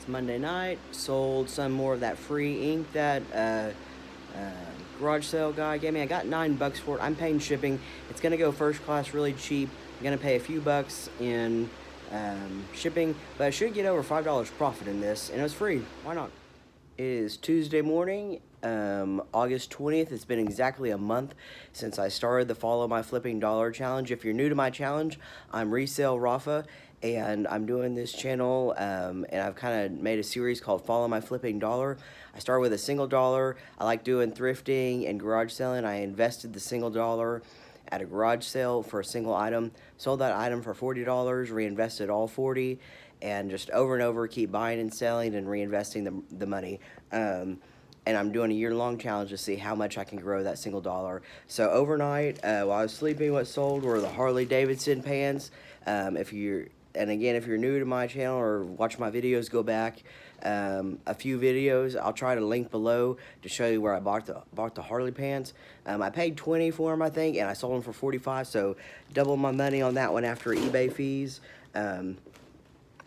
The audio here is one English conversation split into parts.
It's Monday night. Sold some more of that free ink that garage sale guy gave me. I got $9 for it. I'm paying shipping. It's gonna go first class, really cheap. I'm gonna pay a few bucks in shipping, but I should get over $5 profit in this, and it was free. Why not? It is Tuesday morning, August 20th. It's been exactly a month since I started the Follow My Flipping Dollar Challenge. If you're new to my challenge, I'm Resale Rafa, and I'm doing this channel, and I've kind of made a series called Follow My Flipping Dollar. I started with a single dollar. I like doing thrifting and garage selling. I invested the single dollar at a garage sale for a single item, sold that item for $40, reinvested all 40, and just over and over keep buying and selling and reinvesting the money. And I'm doing a year-long challenge to see how much I can grow that single dollar. So overnight, while I was sleeping, what sold were the Harley Davidson pans. If you're new to my channel or watch my videos, go back a few videos. I'll try to link below to show you where I bought the Harley pants. I paid $20 for them, I think, and I sold them for $45, so double my money on that one after eBay fees.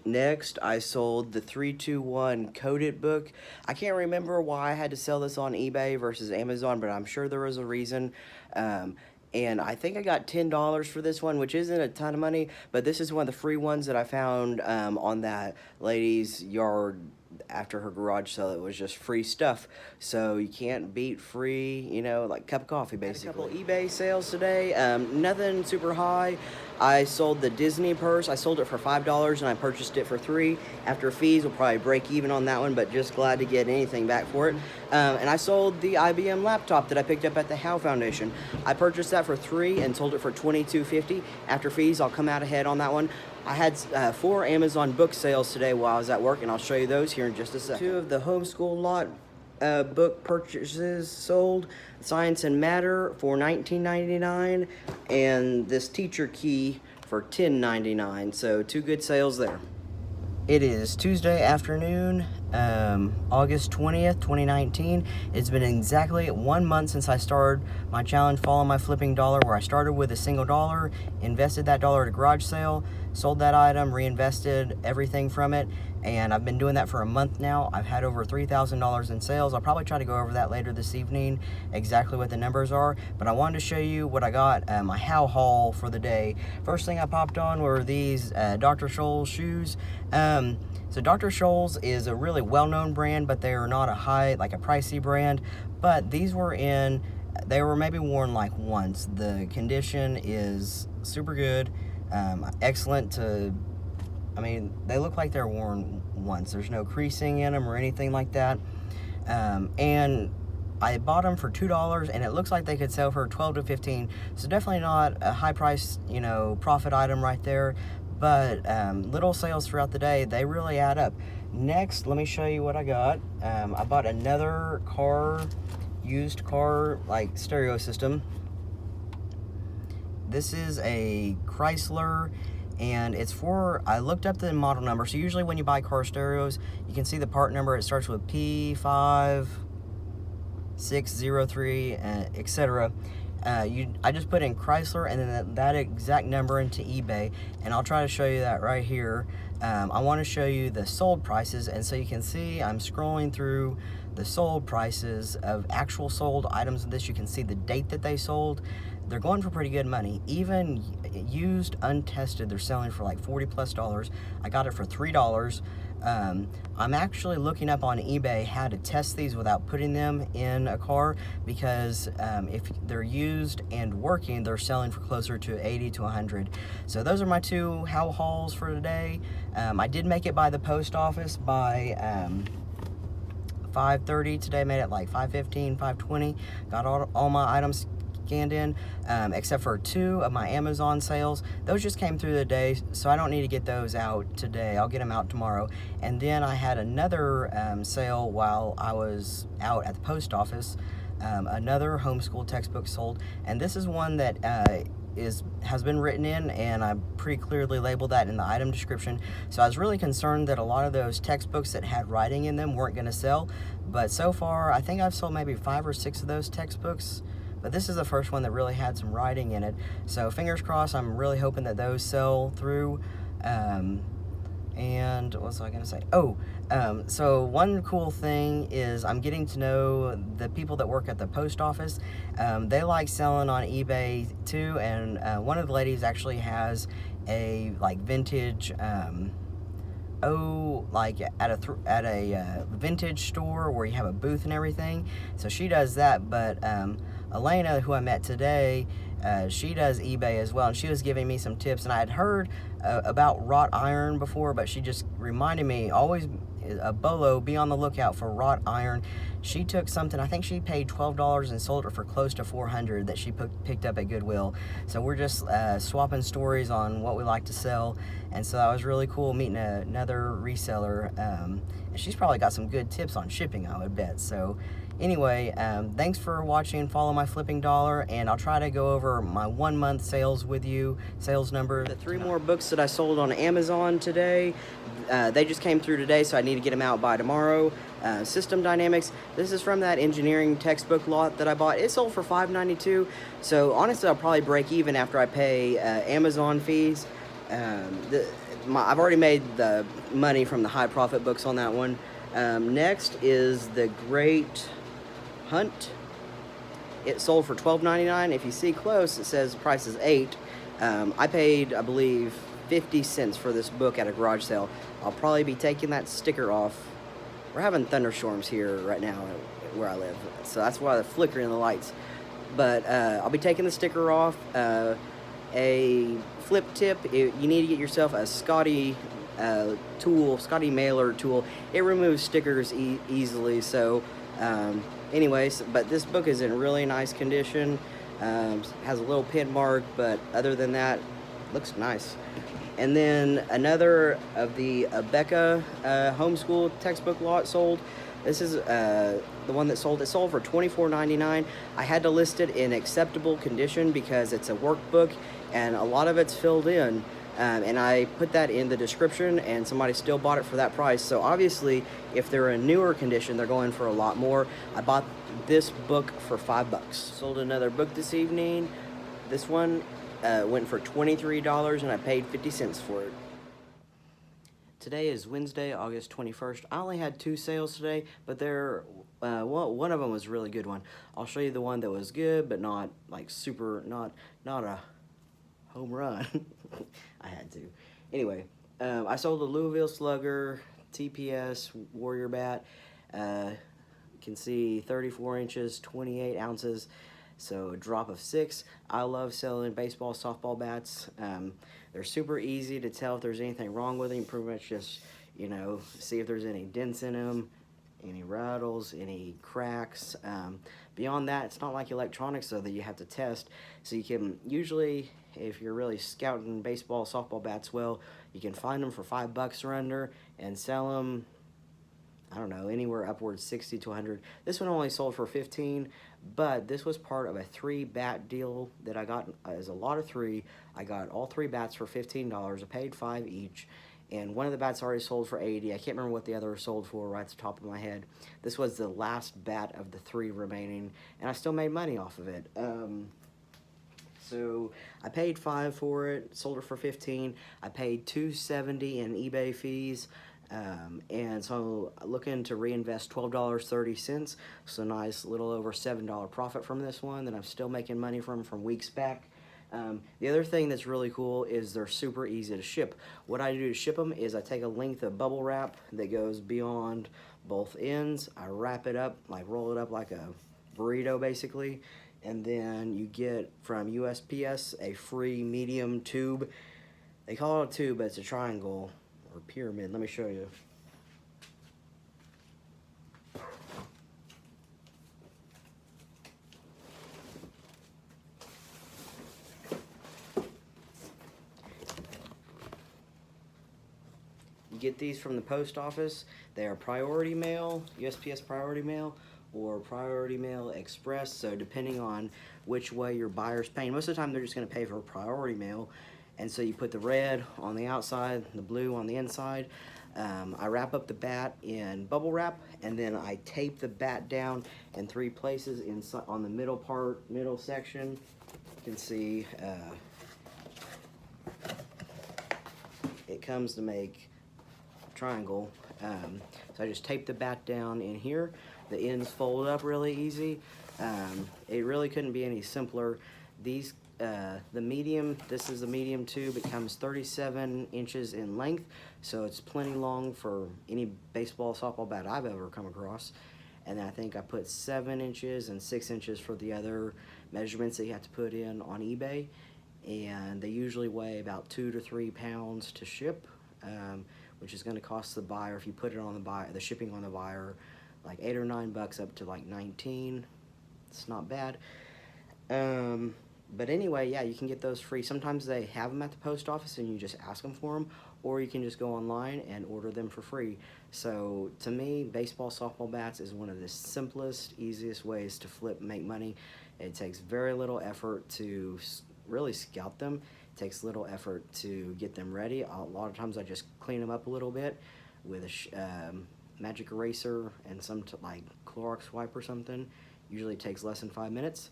Next, I sold the 3-2-1 Coded book. I can't remember why I had to sell this on eBay versus Amazon, but I'm sure there was a reason. And I think I got $10 for this one, which isn't a ton of money, but this is one of the free ones that I found on that lady's yard after her garage sale. It was just free stuff, so you can't beat free, you know, like cup of coffee, basically. A couple eBay sales today, nothing super high. I sold the Disney purse. I sold it for $5 and I purchased it for $3. After fees, we'll probably break even on that one, but just glad to get anything back for it. And I sold the IBM laptop that I picked up at the Howe Foundation. I purchased that for $3 and sold it for $22.50. After fees, I'll come out ahead on that one. I had 4 Amazon book sales today while I was at work, and I'll show you those here in just a second. 2 of the homeschool lot book purchases sold. Science and Matter for $19.99 and this Teacher Key for $10.99. So 2 good sales there. It is Tuesday afternoon, August 20th, 2019. It's been exactly 1 month since I started my challenge, Follow My Flipping Dollar, where I started with a single dollar, invested that dollar at a garage sale, sold that item, reinvested everything from it, and I've been doing that for a month now. I've had over $3,000 in sales. I'll probably try to go over that later this evening, exactly what the numbers are, but I wanted to show you what I got, my Howe haul for the day. First thing I popped on were these Dr. Scholl's shoes. So Dr. Scholl's is a really well-known brand, but they are not a pricey brand, but these were they were maybe worn like once. The condition is super good, excellent they look like they're worn once. There's no creasing in them or anything like that. And I bought them for $2, and it looks like they could sell for $12 to $15. So definitely not a high price, profit item right there. But little sales throughout the day, they really add up. Next, let me show you what I got. I bought another used car stereo system. This is a Chrysler, and I looked up the model number. So usually when you buy car stereos, you can see the part number. It starts with P5603, etc. I just put in Chrysler and then that exact number into eBay, and I'll try to show you that right here. I want to show you the sold prices, and so you can see I'm scrolling through the sold prices of actual sold items of this. You can see the date that they sold. They're going for pretty good money. Even used, untested, they're selling for like $40+. I got it for $3. I'm actually looking up on eBay how to test these without putting them in a car, because if they're used and working, they're selling for closer to $80 to $100. So those are my 2 Howe hauls for today. I did make it by the post office by 5:30 today. Made it like 5:15, 5:20. Got all my items scanned in, except for 2 of my Amazon sales. Those just came through the day, so I don't need to get those out today. I'll get them out tomorrow. And then I had another sale while I was out at the post office. Another homeschool textbook sold, and this is one that has been written in, and I pretty clearly labeled that in the item description. So I was really concerned that a lot of those textbooks that had writing in them weren't going to sell, but so far I think I've sold maybe 5 or 6 of those textbooks. But this is the first one that really had some writing in it. So fingers crossed, I'm really hoping that those sell through. And what was I going to say? Oh, so one cool thing is I'm getting to know the people that work at the post office. They like selling on eBay too, and one of the ladies actually has a like vintage. Like at a vintage store where you have a booth and everything. So she does that, but Elena, who I met today, she does eBay as well, and she was giving me some tips. And I had heard about wrought iron before, but she just reminded me always a bolo, be on the lookout for wrought iron. She took something, I think she paid $12 and sold it for close to $400 that she picked up at Goodwill. So we're just swapping stories on what we like to sell, and so that was really cool meeting another reseller, and she's probably got some good tips on shipping, I would bet. So anyway, thanks for watching Follow My Flipping Dollar, and I'll try to go over my 1 month sales with you, sales number. The 3 more books that I sold on Amazon today, they just came through today, so I need to get them out by tomorrow. System Dynamics, this is from that engineering textbook lot that I bought. It sold for $5.92, so honestly I'll probably break even after I pay Amazon fees. I've already made the money from the high profit books on that one. Next is The Great Hunt. It sold for $12.99. If you see close, it says the price is $8. I paid, I believe, 50 cents for this book at a garage sale. I'll probably be taking that sticker off. We're having thunderstorms here right now where I live, so that's why the flickering of the lights. But I'll be taking the sticker off. A flip tip, you need to get yourself a Scotty Scotty mailer tool. It removes stickers easily. So anyways, but this book is in really nice condition. Has a little pin mark, but other than that, looks nice. And then another of the Abeka homeschool textbook lot sold. This is the one that sold. It sold for $24.99. I had to list it in acceptable condition because it's a workbook and a lot of it's filled in. And I put that in the description, and somebody still bought it for that price. So obviously, if they're in newer condition, they're going for a lot more. I bought this book for $5. Sold another book this evening. This one went for $23, and I paid 50 cents for it. Today is Wednesday, August 21st. I only had 2 sales today, but one of them was a really good one. I'll show you the one that was good, but not like super, not a home run. I had to. Anyway, I sold a Louisville Slugger TPS Warrior bat. You can see 34 inches, 28 ounces. So a drop of 6. I love selling baseball, softball bats. They're super easy to tell if there's anything wrong with them. Pretty much just, see if there's any dents in them, any rattles, any cracks. Beyond that, it's not like electronics though that you have to test. So you can usually, if you're really scouting baseball, softball bats well, you can find them for $5 or under and sell them, I don't know, anywhere upwards 60 to 100. This one only sold for 15, but this was part of a 3 bat deal that I got as a lot of 3. I got all 3 bats for $15. I paid $5 each, and one of the bats already sold for $80. I can't remember what the other sold for right at the top of my head. This was the last bat of the 3 remaining, and I still made money off of it. So I paid $5 for it, sold it for $15. I paid $2.70 in eBay fees. And so I'm looking to reinvest $12.30, so nice little over $7 profit from this one that I'm still making money from weeks back. The other thing that's really cool is they're super easy to ship. What I do to ship them is I take a length of bubble wrap that goes beyond both ends. I wrap it up, like roll it up like a burrito basically, and then you get from USPS a free medium tube. They call it a tube, but it's a triangle or pyramid. Let me show you. You get these from the post office. They are priority mail, USPS priority mail, or priority mail express. So depending on which way your buyer's paying, most of the time they're just going to pay for priority mail. And so you put the red on the outside, the blue on the inside. I wrap up the bat in bubble wrap, and then I tape the bat down in 3 places inside on the middle section. You can see it comes to make triangle. So I just tape the bat down in here. The ends fold up really easy. It really couldn't be any simpler. These, the medium, this is the medium tube. It comes 37 inches in length, so it's plenty long for any baseball, softball bat I've ever come across. And then I think I put 7 inches and 6 inches for the other measurements that you have to put in on eBay. And they usually weigh about 2 to 3 pounds to ship, which is going to cost the buyer, if you put it on the buyer, the shipping on the buyer, like $8 or $9 up to like 19. It's not bad. But anyway, yeah, you can get those free. Sometimes they have them at the post office and you just ask them for them, or you can just go online and order them for free. So to me, baseball, softball bats is one of the simplest, easiest ways to flip and make money. It takes very little effort to really scout them. It takes little effort to get them ready. A lot of times I just clean them up a little bit with a magic eraser and some like Clorox wipe or something. Usually it takes less than 5 minutes.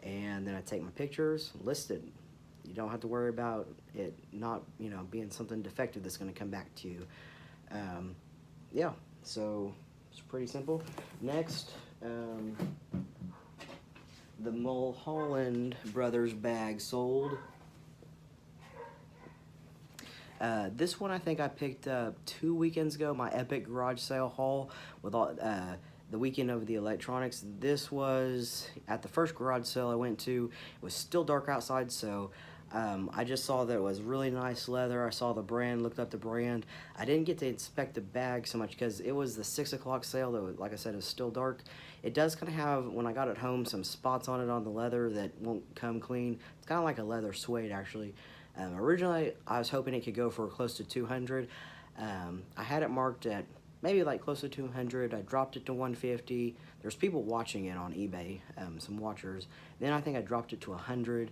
And then I take my pictures, list it. You don't have to worry about it not, being something defective that's going to come back to you. Yeah, so it's pretty simple. Next, the Mulholland Brothers bag sold. This one I think I picked up 2 weekends ago, my epic garage sale haul with all the weekend of the electronics. This was at the first garage sale I went to. It was still dark outside, so I just saw that it was really nice leather. I saw the brand, looked up the brand. I didn't get to inspect the bag so much because it was the 6 o'clock sale, though, like I said, it was still dark. It does kind of have, when I got it home, some spots on it on the leather that won't come clean. It's kind of like a leather suede, actually. Originally, I was hoping it could go for close to 200. I had it marked at maybe like close to 200. I dropped it to 150. There's people watching it on eBay, some watchers. Then I think I dropped it to 100,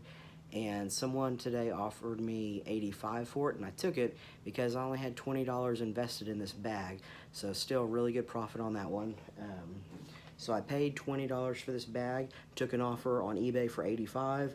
and someone today offered me 85 for it, and I took it because I only had $20 invested in this bag, so still really good profit on that one. So I paid $20 for this bag, took an offer on eBay for 85.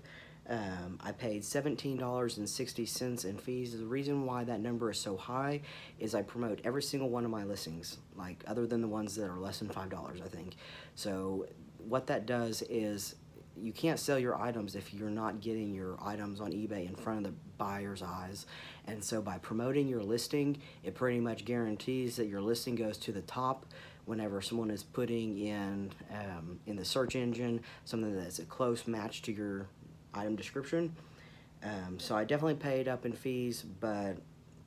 I paid $17.60 in fees. The reason why that number is so high is I promote every single one of my listings, like other than the ones that are less than $5, I think. So what that does is you can't sell your items if you're not getting your items on eBay in front of the buyer's eyes. And so by promoting your listing, it pretty much guarantees that your listing goes to the top whenever someone is putting in the search engine something that's a close match to your item description. So I definitely paid up in fees, but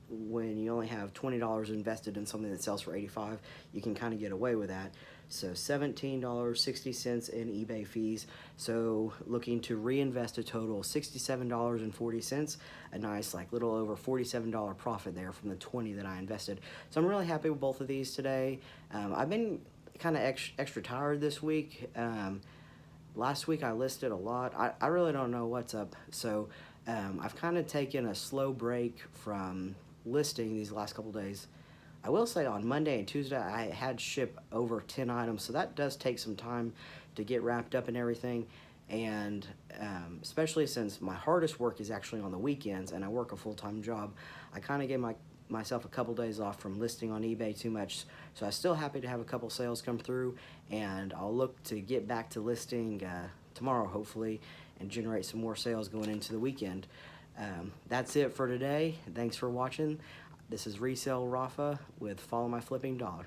when you only have $20 invested in something that sells for 85, you can kind of get away with that. So $17.60 in eBay fees. So looking to reinvest a total of $67.40, a nice like little over $47 profit there from the 20 that I invested. So I'm really happy with both of these today. I've been kind of extra tired this week. Last week I listed a lot. I really don't know what's up. So I've kind of taken a slow break from listing these last couple days. I will say on Monday and Tuesday I had shipped over 10 items, so that does take some time to get wrapped up and everything. And especially since my hardest work is actually on the weekends and I work a full-time job, I kind of gave myself a couple days off from listing on eBay too much. So I'm still happy to have a couple sales come through, and I'll look to get back to listing tomorrow hopefully and generate some more sales going into the weekend. That's it for today. Thanks for watching. This is Resale Rafa with Follow My Flipping Dollar.